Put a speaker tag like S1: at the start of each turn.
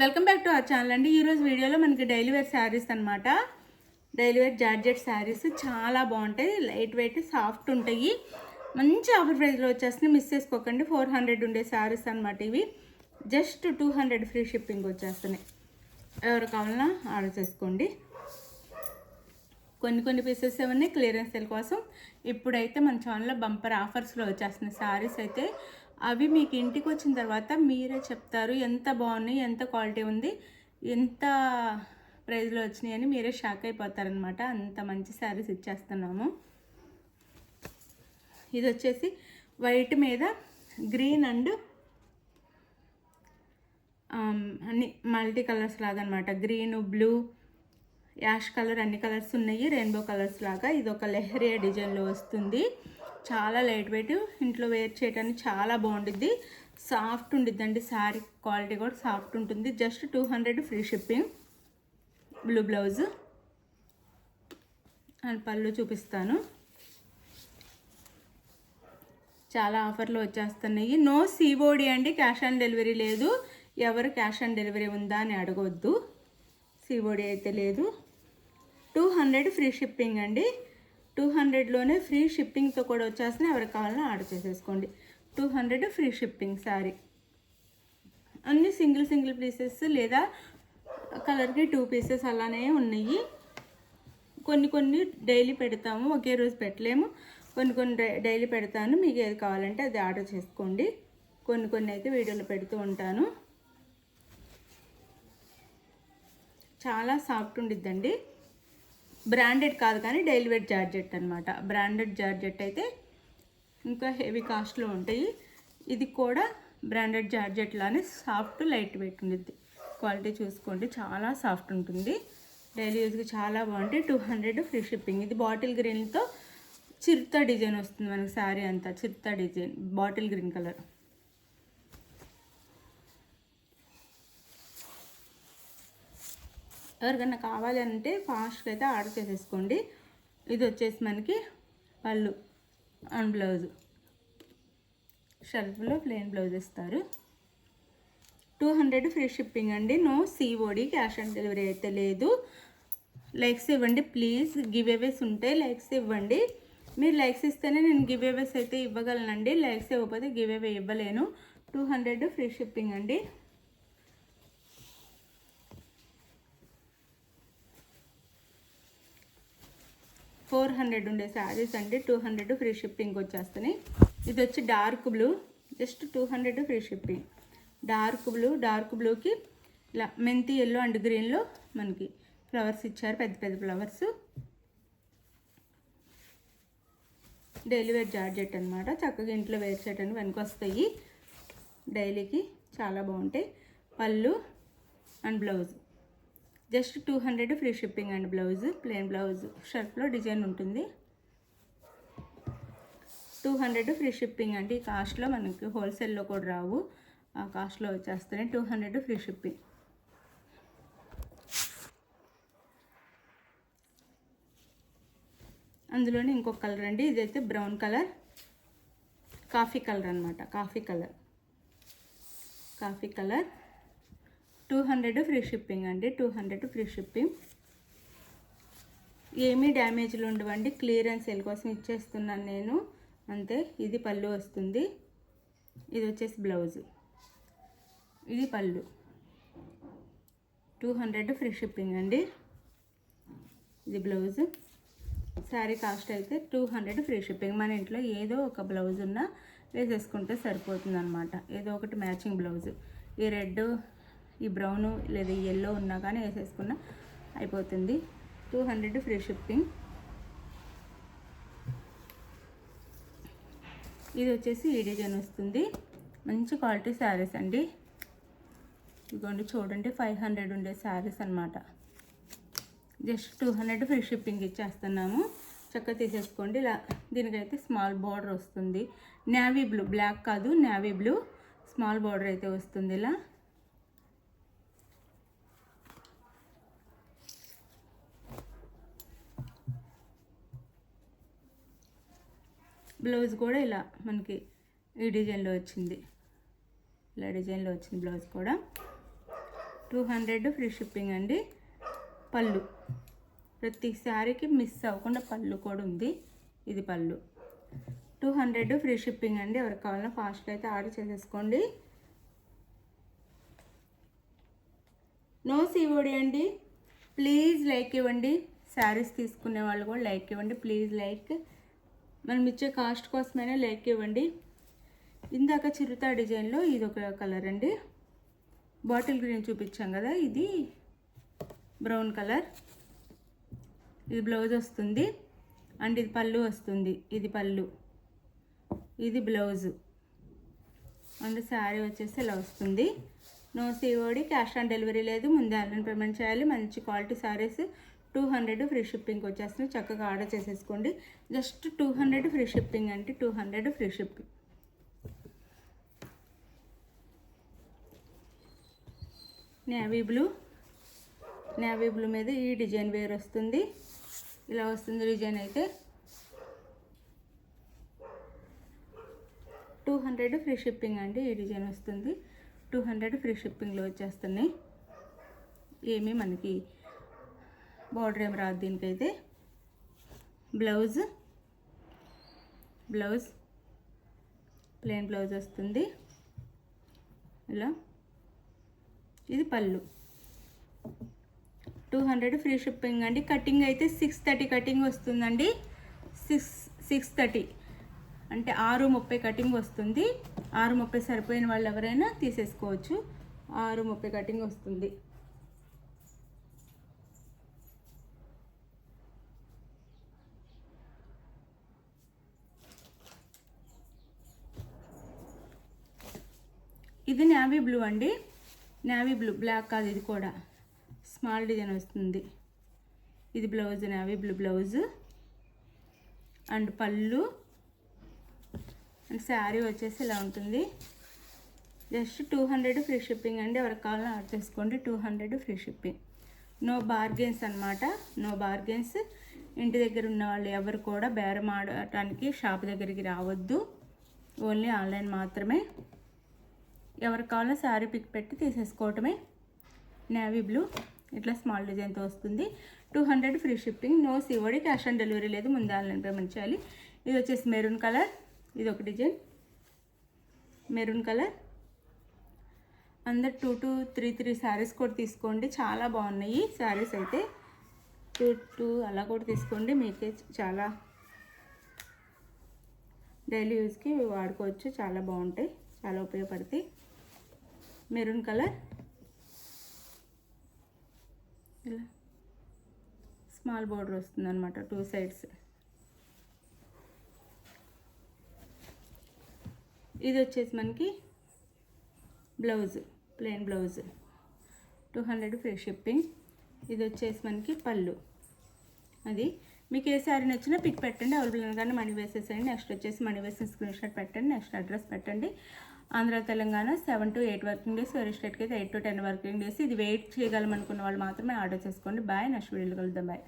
S1: Welcome back to our channel అండి. ఈరోజు వీడియోలో మనకి డైలీ వేర్ శారీస్ అనమాట. డైలీ వేర్ జార్జెట్ శారీస్ చాలా బాగుంటాయి, లైట్ వెయిట్, సాఫ్ట్ ఉంటాయి. మంచి ఆఫర్ ప్రైస్లో వచ్చేస్తున్నాయి, మిస్ చేసుకోకండి. 400 ఉండే శారీస్ అనమాట ఇవి. జస్ట్ 200 ఫ్రీ షిప్పింగ్ వచ్చేస్తున్నాయి. ఎవరు కావాలన్నా ఆర్డర్ చేసుకోండి. కొన్ని పీసెస్ ఏమన్నా క్లియరెన్స్ సేల్ కోసం ఇప్పుడైతే మన ఛానల్లో బంపర్ ఆఫర్స్లో వచ్చేస్తున్నాయి శారీస్ అయితే. అవి మీకు ఇంటికి వచ్చిన తర్వాత మీరే చెప్తారు ఎంత బాగున్నాయి, ఎంత క్వాలిటీ ఉంది, ఎంత ప్రైస్లో వచ్చినాయి అని మీరే షాక్ అయిపోతారనమాట. అంత మంచి శారీస్ ఇచ్చేస్తున్నాము. ఇది వచ్చేసి వైట్ మీద గ్రీన్ అండ్ అన్ని మల్టీ కలర్స్ లాగా అనమాట. గ్రీన్, బ్లూ, యాష్ కలర్, అన్ని కలర్స్ ఉన్నాయి, రెయిన్బో కలర్స్ లాగా. ఇది ఒక లెహరియా డిజైన్లో వస్తుంది. చాలా లైట్ వెయిట్, ఇంట్లో వేర్ చేయడానికి చాలా బాగుంటుంది. సాఫ్ట్ ఉండిద్దండి, శారీ క్వాలిటీ కూడా సాఫ్ట్ ఉంటుంది. Just 200 free shipping. Blue blouse and పళ్ళు చూపిస్తాను. చాలా ఆఫర్లు వచ్చేస్తున్నాయి. నో సిఓడి అండి, క్యాష్ ఆన్ డెలివరీ లేదు. ఎవరు క్యాష్ ఆన్ డెలివరీ ఉందా అని అడగవద్దు. సిఓడి అయితే లేదు. 200 ఫ్రీ షిప్పింగ్ అండి. 200లోనే ఫ్రీ షిప్పింగ్తో కూడా వచ్చేస్తున్నాయి. ఎవరికి కావాలన్నా ఆర్డర్ చేసేసుకోండి. 200 ఫ్రీ షిప్పింగ్ శారీ. అన్నీ సింగిల్ పీసెస్ లేదా కలర్కి 2 పీసెస్ అలానే ఉన్నాయి. కొన్ని డైలీ పెడతాము, ఒకే రోజు పెట్టలేము. కొన్ని డైలీ పెడతాను. మీకు ఏది కావాలంటే అది ఆర్డర్ చేసుకోండి. కొన్ని అయితే వీడియోలో పెడుతూ ఉంటాను. చాలా సాఫ్ట్ ఉండిద్దండి. బ్రాండెడ్ కాదు కానీ డైలీ వేర్ జార్జెట్ అనమాట. బ్రాండెడ్ జార్జెట్ అయితే ఇంకా హెవీ కాస్ట్లో ఉంటాయి. ఇది కూడా బ్రాండెడ్ జార్జెట్ లానే సాఫ్ట్ లైట్ వెయిట్ ఉంటుంది. క్వాలిటీ చూసుకోండి, చాలా సాఫ్ట్ ఉంటుంది. డైలీ యూజ్కి చాలా బాగుంటాయి. 200 ఫ్రీ షిప్పింగ్. ఇది బాటిల్ గ్రీన్తో చిరుతా డిజైన్ వస్తుంది మనకి. శారీ అంతా Chirutha design, bottle green colour. ఎవరికైనా కావాలి అంటే ఫాస్ట్గా అయితే ఆర్డర్ చేసేసుకోండి. ఇది వచ్చేసి మనకి పళ్ళు అండ్ బ్లౌజ్. షెల్ఫ్లో ప్లెయిన్ బ్లౌజ్ ఇస్తారు. 200 ఫ్రీ షిప్పింగ్ అండి. No COD, cash on delivery అయితే లేదు. లైక్స్ ఇవ్వండి ప్లీజ్. గివ్ అవేస్ ఉంటే లైక్స్ ఇవ్వండి. మీరు లైక్స్ ఇస్తేనే నేను గివ్ అవేస్ అయితే ఇవ్వగలనండి. లైక్స్ ఇవ్వకపోతే గివ్ అవే ఇవ్వలేను. 200 ఫ్రీ షిప్పింగ్ అండి. $400 ఉండే శారీస్ అండి. 200 ఫ్రీ షిప్పింగ్ వచ్చేస్తున్నాయి. ఇది వచ్చి dark blue, just 200 free shipping. Dark బ్లూకి ఇలా మెంతి ఎల్లో అండ్ గ్రీన్లో మనకి ఫ్లవర్స్ ఇచ్చారు, పెద్ద ఫ్లవర్స్. డైలీ వేర్ జార్జెట్ అనమాట. చక్కగా ఇంట్లో వేర్ చేయడానికి వెనక వస్తాయి. డైలీకి చాలా బాగుంటాయి. పళ్ళు and blouse just 200 free shipping and blouse plain blouse, షర్ట్లో డిజైన్ ఉంటుంది. 200 ఫ్రీ షిప్పింగ్ అండి. ఈ కాస్ట్లో మనకి హోల్సేల్లో కూడా రావు, ఆ కాస్ట్లో వచ్చేస్తున్నాయి. 200 ఫ్రీ షిప్పింగ్. అందులోనే ఇంకొక కలర్ అండి. ఇదైతే బ్రౌన్ కలర్, కాఫీ కలర్ అనమాట. కాఫీ కలర్ 200 ఫ్రీ షిప్పింగ్ అండి. 200 ఫ్రీ షిప్పింగ్. ఏమీ డ్యామేజ్లు ఉండవండి. క్లియరెన్స్ సేల్ కోసం ఇచ్చేస్తున్నాను నేను అంతే. ఇది పళ్ళు వస్తుంది. ఇది వచ్చేసి బ్లౌజ్. ఇది పళ్ళు. 200 ఫ్రీ షిప్పింగ్ అండి. ఇది బ్లౌజ్. శారీ కాస్ట్ అయితే 200 ఫ్రీ షిప్పింగ్. మన ఇంట్లో ఏదో ఒక బ్లౌజ్ ఉన్నా వేసేసుకుంటే సరిపోతుంది అనమాట. ఏదో ఒకటి మ్యాచింగ్ బ్లౌజ్. ఈ రెడ్, ఈ బ్రౌన్ లేదా ఎల్లో ఉన్నా కానీ వేసేసుకున్నా అయిపోతుంది. 200 ఫ్రీ షిప్పింగ్. ఇది వచ్చేసి ఈ డిజైన్ వస్తుంది. మంచి క్వాలిటీ శారీస్ అండి. ఇదిగోండి చూడండి, 500 ఉండే శారీస్ అనమాట. జస్ట్ 200 ఫ్రీ షిప్పింగ్ ఇచ్చేస్తున్నాము. చక్కగా తీసేసుకోండి. ఇలా దీనికైతే స్మాల్ బార్డర్ వస్తుంది. నేవీ బ్లూ, బ్లాక్ కాదు, నేవీ బ్లూ స్మాల్ బార్డర్ అయితే వస్తుంది. ఇలా బ్లౌజ్ కూడా ఇలా మనకి ఈ డిజైన్లో వచ్చింది. ఇలా డిజైన్లో వచ్చింది బ్లౌజ్ కూడా. 200 ఫ్రీ షిప్పింగ్ అండి. పళ్ళు ప్రతి శారీకి మిస్ అవ్వకుండా పళ్ళు కూడా ఉంది. ఇది పళ్ళు. 200 ఫ్రీ షిప్పింగ్ అండి. ఎవరికి కావాలన్నా ఫాస్ట్గా అయితే ఆర్డర్ చేసేసుకోండి. నో సిఓడి అండి. ప్లీజ్ లైక్ ఇవ్వండి. శారీస్ తీసుకునే వాళ్ళు కూడా లైక్ ఇవ్వండి. Please like. మనం ఇచ్చే కాస్ట్ కోసమైనా లైక్ ఇవ్వండి. ఇందాక చిరుతా డిజైన్లో ఇది ఒక కలర్ అండి. బాటిల్ గ్రీన్ చూపించాం కదా, ఇది బ్రౌన్ కలర్. ఇది బ్లౌజ్ వస్తుంది అండ్ ఇది పళ్ళు వస్తుంది. ఇది పళ్ళు, ఇది బ్లౌజు అండ్ శారీ వచ్చేసి ఇలా వస్తుంది. No COD, cash on delivery లేదు. ముందే ఆన్లైన్ పేమెంట్ చేయాలి. మంచి క్వాలిటీ శారీస్ 200 ఫ్రీ షిప్పింగ్ వచ్చేస్తుంది. చక్కగా ఆర్డర్ చేసేసుకోండి. జస్ట్ 200 ఫ్రీ షిప్పింగ్ అంటే 200 ఫ్రీ షిప్పింగ్. నేవీ బ్లూ మీద ఈ డిజైన్ వేర్ వస్తుంది. ఇలా వస్తుంది డిజైన్ అయితే. 200 ఫ్రీ షిప్పింగ్ అండి. ఈ డిజైన్ వస్తుంది. 200 ఫ్రీ షిప్పింగ్లో వచ్చేస్తున్నాయి. ఏమీ మనకి బార్డర్ ఏమి రాదు దీనికైతే. బ్లౌజ్ ప్లెయిన్ బ్లౌజ్ వస్తుంది ఇలా. ఇది పళ్ళు. 200 ఫ్రీ షిప్పింగ్ అండి. కటింగ్ అయితే 630 కటింగ్ వస్తుందండి. 630 అంటే 6:30 కటింగ్ వస్తుంది. 6:30 సరిపోయిన వాళ్ళు ఎవరైనా తీసేసుకోవచ్చు. 6:30 కటింగ్ వస్తుంది. ఇది నేవీ బ్లూ అండి. నేవీ బ్లూ, బ్లాక్ కాదు, ఇది కూడా స్మాల్ డిజైన్ వస్తుంది. ఇది blouse, navy blue blouse and పళ్ళు అండ్ శారీ వచ్చేసి ఇలా ఉంటుంది. జస్ట్ 200 ఫ్రీ షిప్పింగ్ అండి. ఎవరికి కావాలని ఆర్డర్ చేసుకోండి. 200 ఫ్రీ షిప్పింగ్. నో బార్గెన్స్ అనమాట. No bargains. ఇంటి దగ్గర ఉన్న వాళ్ళు ఎవరు కూడా బేరం ఆడటానికి షాప్ దగ్గరికి రావద్దు. ఓన్లీ ఆన్లైన్ మాత్రమే. ఎవరికి కావాలో శారీ పిక్ పెట్టి తీసేసుకోవటమే. నేవీ బ్లూ ఇట్లా స్మాల్ డిజైన్తో వస్తుంది. 200 free shipping. No COD, cash on delivery లేదు. ముందు ఆన్లైన్ పేమెంట్ చేయాలి. ఇది వచ్చేసి మెరూన్ కలర్. ఇది ఒక డిజైన్ మెరూన్ కలర్. అందరు 2 to 3 శారీస్ కూడా తీసుకోండి. చాలా బాగున్నాయి శారీస్ అయితే. 2 అలా కూడా తీసుకోండి. మీకే చాలా డైలీ యూస్కి వాడుకోవచ్చు. చాలా బాగుంటాయి, చాలా ఉపయోగపడతాయి. మెరూన్ కలర్ ఇలా స్మాల్ బోర్డర్ వస్తుంది అనమాట 2 సైడ్స్. ఇది వచ్చేసి మనకి blouse, plain blouse. 200 free shipping. ఇది వచ్చేసి మనకి పళ్ళు. అది మీకు ఏ శారీ నచ్చినా పిక్ పెట్టండి. అవైలబుల్ అనగానే మనీ వేసేసేయండి. నెక్స్ట్ వచ్చేసి మనీ వేసిన స్క్రీన్ షాట్ పెట్టండి. నెక్స్ట్ అడ్రస్ పెట్టండి. Andhra Telangana 7 to 8 working days. వేరే స్టేట్కి అయితే 8 to 10 వర్కింగ్ డేస్. ఇది వెయిట్ చేయగలం అనుకున్న వాళ్ళు మాత్రమే ఆర్డర్ చేసుకోండి. బాయ్. నెక్స్ట్ వీడియోలో కలుద్దాం. బాయ్.